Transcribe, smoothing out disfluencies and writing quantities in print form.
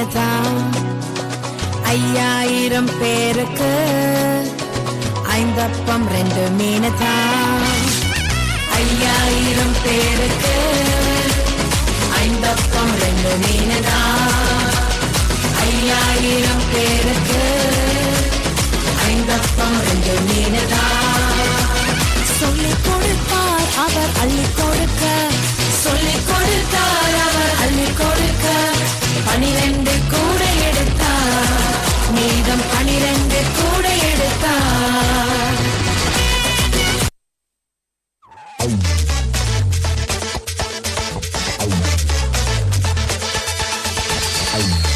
மீன் தான். 5000 பேருக்கு 5 அப்பம் 2 மீன் தான். 5000 பேருக்கு 5 அப்பம் 2 மீன் தான். 5000 பேருக்கு 5 அப்பம் 2 மீன் தான். சொல்லிக் கொடுத்தார் அவர் அள்ளிக் கொடுக்க, சொல்லிக் கொடுத்தார் அவர் அள்ளிக் கொடுக்க. 12 கூட எடுத்தார், மீதம் 12 கூட எடுத்தார். Hey.